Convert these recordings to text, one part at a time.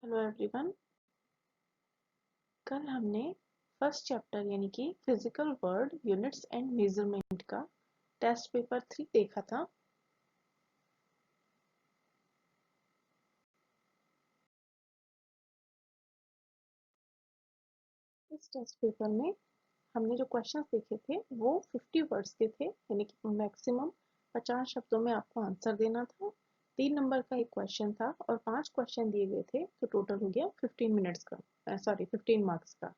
Hello everyone. कल हमने first chapter यानी कि physical word units and measurement का टेस्ट पेपर 3 देखा था। इस टेस्ट पेपर में हमने जो क्वेश्चंस देखे थे वो 50 वर्ड्स के थे, यानी कि मैक्सिमम 50 शब्दों में आपको आंसर देना था। 3 नंबर का एक क्वेश्चन था और 5 क्वेश्चन दिए गए थे, तो टोटल हो गया 15 मिनट्स का, 15 मार्क्स का।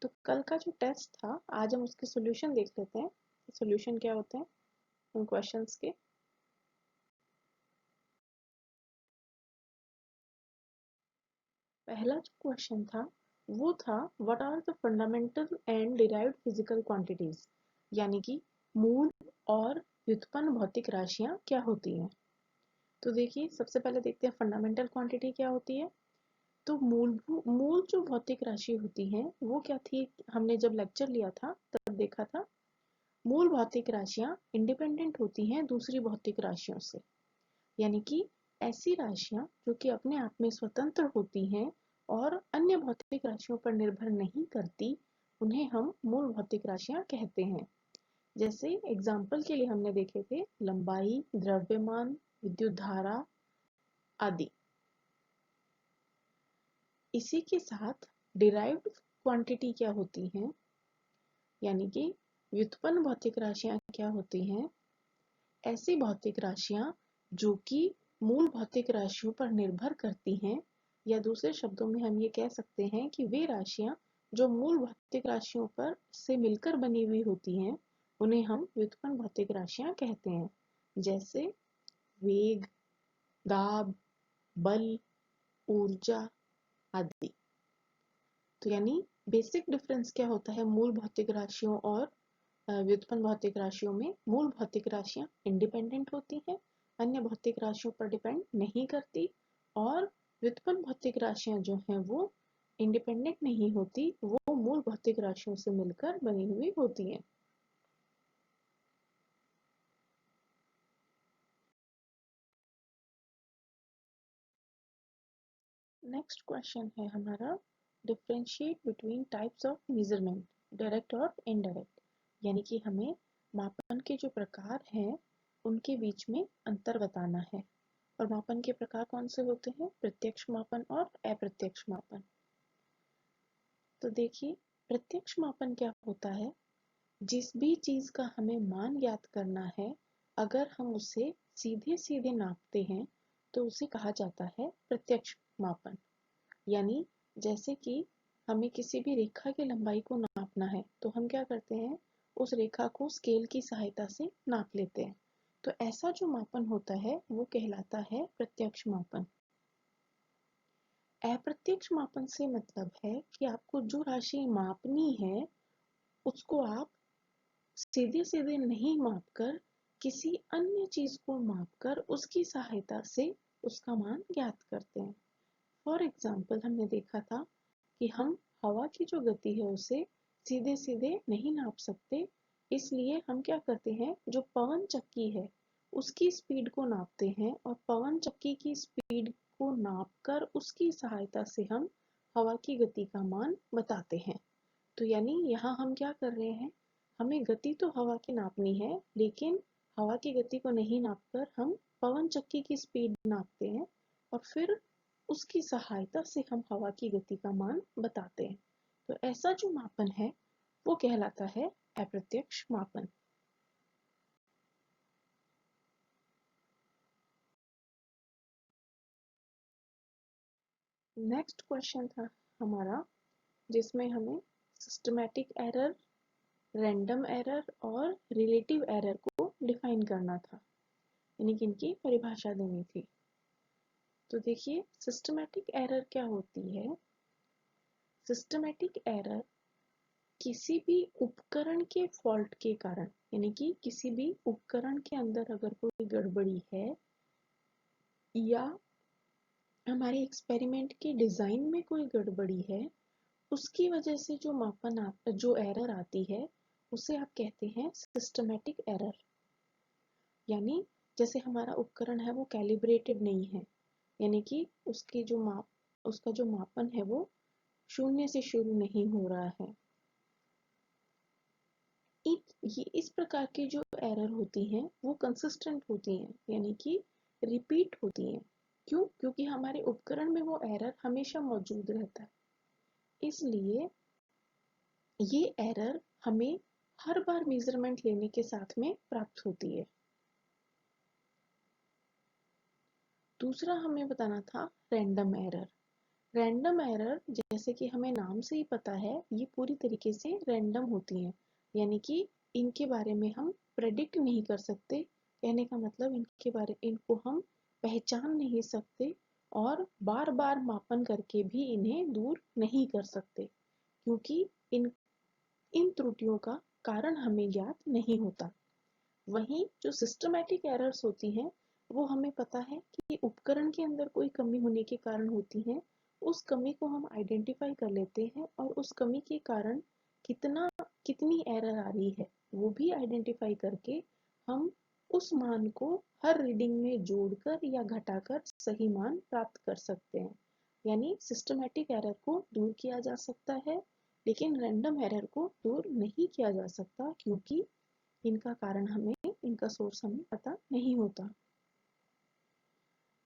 तो कल का जो टेस्ट था आज हम उसके सॉल्यूशन देख लेते हैं। सॉल्यूशन क्या होते हैं उन क्वेश्चंस के। पहला जो क्वेश्चन था वो था what are the fundamental and derived physical quantities, यानी कि मूल और व्युत्पन्न भौतिक राशियां क्या होती हैं। तो देखिए सबसे पहले देखते हैं फंडामेंटल क्वांटिटी क्या होती है। तो मूल जो भौतिक राशि होती है वो क्या थी, हमने जब लेक्चर लिया था तब देखा था। मूल भौतिक राशियां इंडिपेंडेंट होती हैं दूसरी भौतिक राशियों से, यानी कि ऐसी राशियां जो कि अपने आप में स्वतंत्र होती हैं और अन्य भौतिक राशियों पर निर्भर नहीं करती, उन्हें हम मूल भौतिक राशियां कहते हैं। जैसे एग्जाम्पल के लिए हमने देखे थे लंबाई, द्रव्यमान, विद्युत धारा आदि। इसी के साथ डिराइव्ड क्वांटिटी क्या होती हैं, यानी कि व्युत्पन्न भौतिक राशियां क्या होती हैं। ऐसी भौतिक राशियां जो कि मूल भौतिक राशियों पर निर्भर करती हैं, या दूसरे शब्दों में हम ये कह सकते हैं कि वे राशियां जो मूल भौतिक राशियों पर से मिलकर बनी हुई होती हैं, उन्हें हम व्युत्पन्न भौतिक राशियां कहते हैं। जैसे वेग, दाब, बल, ऊर्जा आदि। तो यानी बेसिक डिफरेंस क्या होता है मूल भौतिक राशियों और व्युत्पन्न भौतिक राशियों में। मूल भौतिक राशियां इंडिपेंडेंट होती हैं, अन्य भौतिक राशियों पर डिपेंड नहीं करती, और व्युत्पन्न भौतिक राशियां जो हैं वो इंडिपेंडेंट नहीं होती, वो मूल भौतिक राशियों से मिलकर बनी हुई होती हैं। नेक्स्ट क्वेश्चन है हमारा differentiate between types of measurement, direct और इनडायरेक्ट, यानी कि हमें मापन के जो प्रकार हैं उनके बीच में अंतर बताना है। और मापन के प्रकार कौन से होते हैं, प्रत्यक्ष मापन और अप्रत्यक्ष मापन। तो देखिए प्रत्यक्ष मापन क्या होता है, जिस भी चीज का हमें मान ज्ञात करना है, अगर हम उसे सीधे सीधे नापते हैं तो उसे कहा जाता है प्रत्यक्ष मापन। यानी जैसे कि हमें किसी भी रेखा की लंबाई को नापना है तो हम क्या करते हैं, उस रेखा को स्केल की सहायता से नाप लेते हैं। तो ऐसा जो मापन होता है वो कहलाता है प्रत्यक्ष मापन। अप्रत्यक्ष मापन से मतलब है कि आपको जो राशि मापनी है उसको आप सीधे सीधे नहीं मापकर किसी अन्य चीज को मापकर उसकी सहायता से उसका मान ज्ञात करते हैं। फॉर एग्जाम्पल हमने देखा था कि हम हवा की जो गति है उसे सीधे सीधे नहीं नाप सकते, इसलिए हम क्या करते हैं, जो पवन चक्की है उसकी स्पीड को नापते हैं और पवन चक्की की स्पीड को नापकर उसकी सहायता से हम हवा की गति का मान बताते हैं। तो यानी यहाँ हम क्या कर रहे हैं, हमें गति तो हवा की नापनी है, लेकिन हवा की गति को नहीं नापकर हम पवन चक्की की स्पीड नापते हैं और फिर उसकी सहायता से हम हवा की गति का मान बताते हैं। तो ऐसा जो मापन है वो कहलाता है अप्रत्यक्ष मापन। नेक्स्ट क्वेश्चन था हमारा जिसमें हमें सिस्टमैटिक एरर, रैंडम एरर और रिलेटिव एरर को डिफाइन करना था, यानी कि इनकी परिभाषा देनी थी। तो देखिए सिस्टमैटिक एरर क्या होती है। सिस्टमैटिक एरर किसी भी उपकरण के फॉल्ट के कारण, यानी कि किसी भी उपकरण के अंदर अगर कोई गड़बड़ी है या हमारे एक्सपेरिमेंट के डिजाइन में कोई गड़बड़ी है, उसकी वजह से जो एरर आती है उसे आप कहते हैं सिस्टमैटिक एरर। यानी जैसे हमारा उपकरण है वो कैलिब्रेटेड नहीं है, यानी कि उसकी जो उसका जो मापन है वो 0 से शुरू नहीं हो रहा है। ये इस प्रकार की जो एरर होती हैं वो कंसिस्टेंट होती हैं, यानी कि रिपीट होती हैं। क्यों? क्योंकि हमारे उपकरण में वो एरर हमेशा मौजूद रहता है, इसलिए ये एरर हमें हर बार मेजरमेंट लेने के साथ में प्राप्त होती है। दूसरा हमें बताना था रैंडम एरर। रैंडम एरर, जैसे कि हमें नाम से ही पता है, ये पूरी तरीके से रैंडम होती हैं, यानी कि इनके बारे में हम प्रेडिक्ट नहीं कर सकते। कहने का मतलब इनको हम पहचान नहीं सकते और बार बार मापन करके भी इन्हें दूर नहीं कर सकते, क्योंकि इन त्रुटियों का कारण हमें ज्ञात नहीं होता। वहीं जो सिस्टमैटिक एरर्स होती हैं वो हमें पता है कि उपकरण के अंदर कोई कमी होने के कारण होती हैं। उस कमी को हम आइडेंटिफाई कर लेते हैं और उस कमी के कारण कितनी एरर आ रही है वो भी आइडेंटिफाई करके हम उस मान को हर रीडिंग में जोड़कर या घटाकर सही मान प्राप्त कर सकते हैं। यानी सिस्टमैटिक एरर को दूर किया जा सकता है, लेकिन रैंडम एरर को दूर नहीं किया जा सकता, क्योंकि इनका सोर्स हमें पता नहीं होता।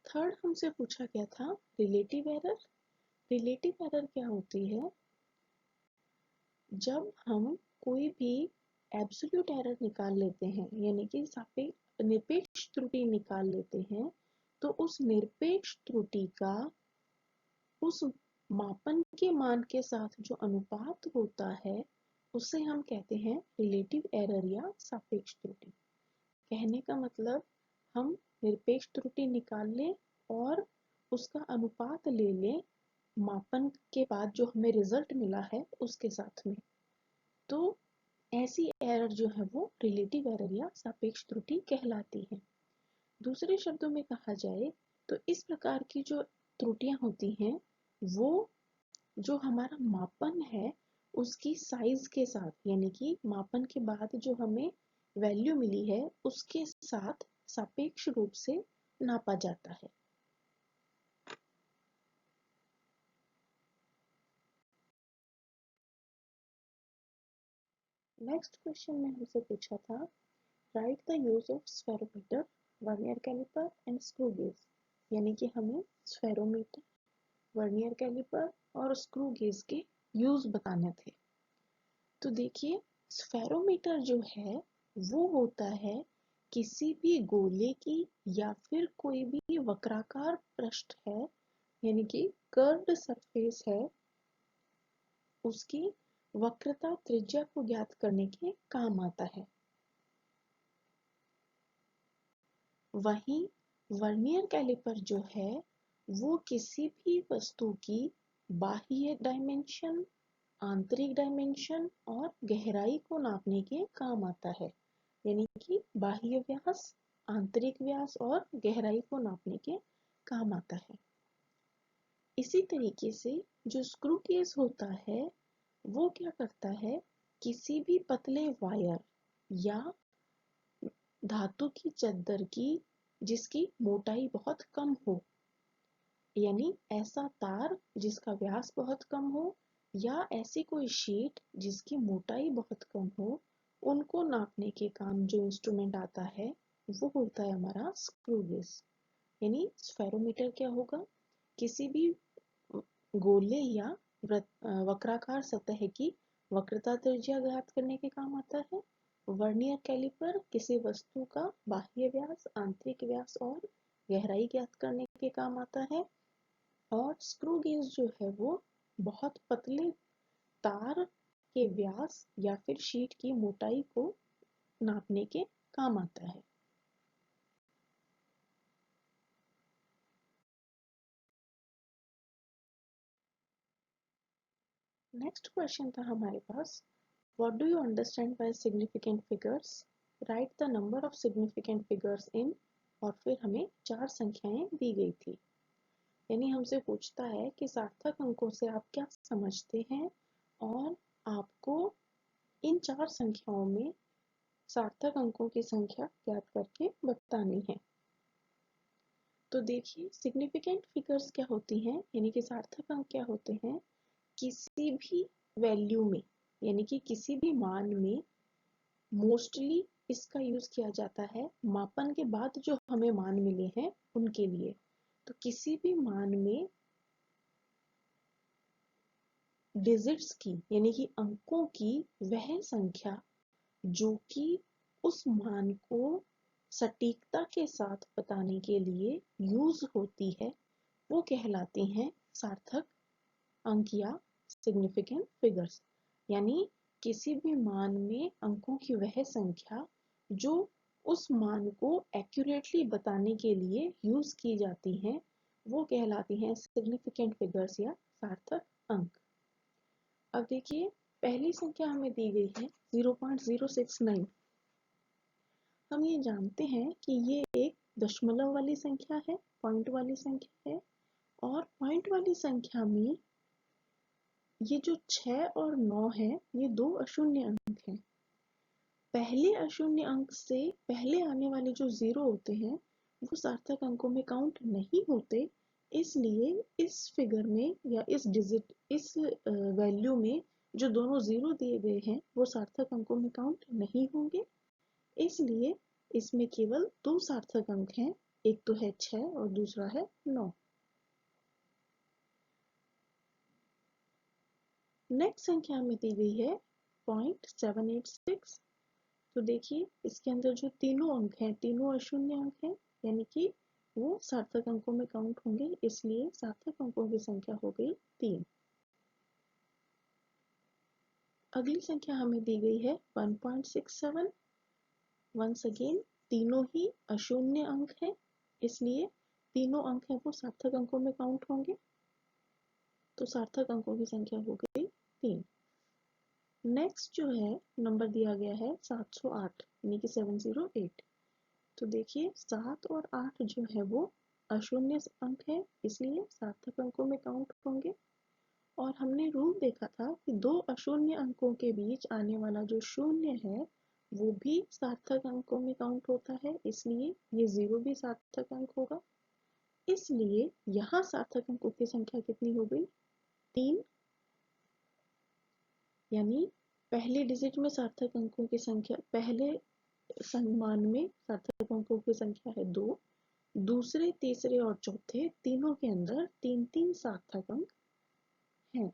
थर्ड हमसे पूछा गया था रिलेटिव एरर। रिलेटिव एरर क्या होती है? जब हम कोई भी एब्सोल्यूट एरर निकाल लेते हैं, यानी कि निरपेक्ष त्रुटि निकाल लेते हैं, तो उस निरपेक्ष त्रुटि का उस मापन के मान के साथ जो अनुपात होता है उसे हम कहते हैं रिलेटिव एरर या सापेक्ष त्रुटि। कहने का मतलब, हम निरपेक्ष त्रुटि निकाल लें और उसका अनुपात ले लें मापन के बाद जो हमें रिजल्ट मिला है उसके साथ में, तो ऐसी एरर जो है वो रिलेटिव एरर या सापेक्ष त्रुटि कहलाती है। दूसरे शब्दों में कहा जाए तो इस प्रकार की जो त्रुटियां होती हैं वो जो हमारा मापन है उसकी साइज के साथ, यानी कि मापन के बाद जो हमें वैल्यू मिली है उसके साथ सापेक्ष रूप से नापा जाता है। नेक्स्ट क्वेश्चन में हमसे पूछा था write the use of spherometer, vernier calliper and screw gauge, यानी कि हमें स्फेरोमीटर, वर्नियर कैलिपर और स्क्रू गेज के यूज बताने थे। तो देखिए, स्फेरोमीटर जो है वो होता है किसी भी गोले की या फिर कोई भी वक्राकार पृष्ठ है, यानी कि कर्व्ड सरफेस है, उसकी वक्रता त्रिज्या को ज्ञात करने के काम आता है। वहीं वर्नियर कैलिपर जो है वो किसी भी वस्तु की बाह्य डायमेंशन, आंतरिक डायमेंशन और गहराई को नापने के काम आता है, यानी कि बाह्य व्यास, आंतरिक व्यास और गहराई को नापने के काम आता है। इसी तरीके से जो स्क्रू केस होता है वो क्या करता है, किसी भी पतले वायर या धातु की चद्दर की जिसकी मोटाई बहुत कम हो, यानी ऐसा तार जिसका व्यास बहुत कम हो या ऐसी कोई शीट जिसकी मोटाई बहुत कम हो, उनको नापने के काम जो इंस्ट्रूमेंट आता है वो होता है हमारा स्क्रू गेज। यानी स्फेरोमीटर क्या होगा, किसी भी गोले या वक्राकार सतह की वक्रता त्रिज्या ज्ञात करने के काम आता है। वर्नियर कैलिपर किसी वस्तु का बाह्य व्यास, आंतरिक व्यास और गहराई ज्ञात करने के काम आता है। और स्क्रू गेज जो है वो बहुत पतले तार के व्यास या फिर शीट की मोटाई को नापने के काम आता है। नेक्स्ट क्वेश्चन था हमारे पास, what do you understand by significant figures, write the number of significant figures in, और फिर हमें 4 संख्याएं दी गई थी। यानी हमसे पूछता है कि सार्थक अंकों से आप क्या समझते हैं और आपको इन 4 संख्याओं में सार्थक अंकों की संख्या ज्ञात करके बतानी है। तो देखिए सिग्निफिकेंट फिगर्स क्या होती हैं, यानी कि सार्थक अंक क्या होते हैं। किसी भी वैल्यू में, यानी कि किसी भी मान में मोस्टली इसका यूज किया जाता है मापन के बाद जो हमें मान मिले हैं उनके लिए। तो किसी भी मान में डिजिट्स की, यानी कि अंकों की वह संख्या जो कि उस मान को सटीकता के साथ बताने के लिए यूज होती है, वो कहलाती हैं सार्थक अंक या सिग्निफिकेंट फिगर्स। यानी किसी भी मान में अंकों की वह संख्या जो उस मान को एक्यूरेटली बताने के लिए यूज की जाती हैं, वो कहलाती हैं सिग्निफिकेंट फिगर्स या सार्थक अंक। अब देखिए पहली संख्या हमें दी गई है 0.069। हम ये जानते हैं कि ये एक दशमलव वाली संख्या है, पॉइंट वाली संख्या है, और पॉइंट वाली संख्या में ये जो 6 और 9 है ये दो अशून्य अंक हैं। पहले अशून्य अंक से पहले आने वाले जो 0 होते हैं वो सार्थक अंकों में काउंट नहीं होते, इसलिए इस फिगर में या इस वैल्यू में जो दोनों 0 दिए गए हैं वो सार्थक अंकों में काउंट नहीं होंगे। इसलिए इसमें केवल दो सार्थक अंक हैं, एक तो है 6 और दूसरा है 9। नेक्स्ट संख्या हमें दी गई है 0.786। तो देखिए इसके अंदर जो तीनों अंक हैं तीनों अशून्य अंक हैं, यानी कि वो सार्थक अंकों में काउंट होंगे, इसलिए सार्थक अंकों की संख्या हो गई 3। अगली संख्या हमें दी गई है 1.67। वंस अगेन तीनों ही अशून्य अंक हैं, इसलिए तीनों अंक हैं वो सार्थक अंकों में काउंट होंगे, तो सार्थक अंकों की संख्या हो गई 3। नेक्स्ट जो है नंबर दिया गया है 708, यानी कि 708। तो देखिए 7 और 8 जो है वो अशून्य अंक है, इसलिए सार्थक अंकों में काउंट होंगे। और हमने रूल देखा था कि दो अशून्य अंकों के बीच आने वाला जो शून्य है वो भी सार्थक अंकों में काउंट होता है, इसलिए ये 0 भी सार्थक अंक होगा। इसलिए यहाँ सार्थक अंकों की संख्या कितनी हो गई, 3। यानी पहले डिजिट में सार्थक अंकों की संख्या, पहले मान में सार्थक अंकों की संख्या है 2, दूसरे तीसरे और चौथे तीनों के अंदर 3 3 सार्थक अंक हैं।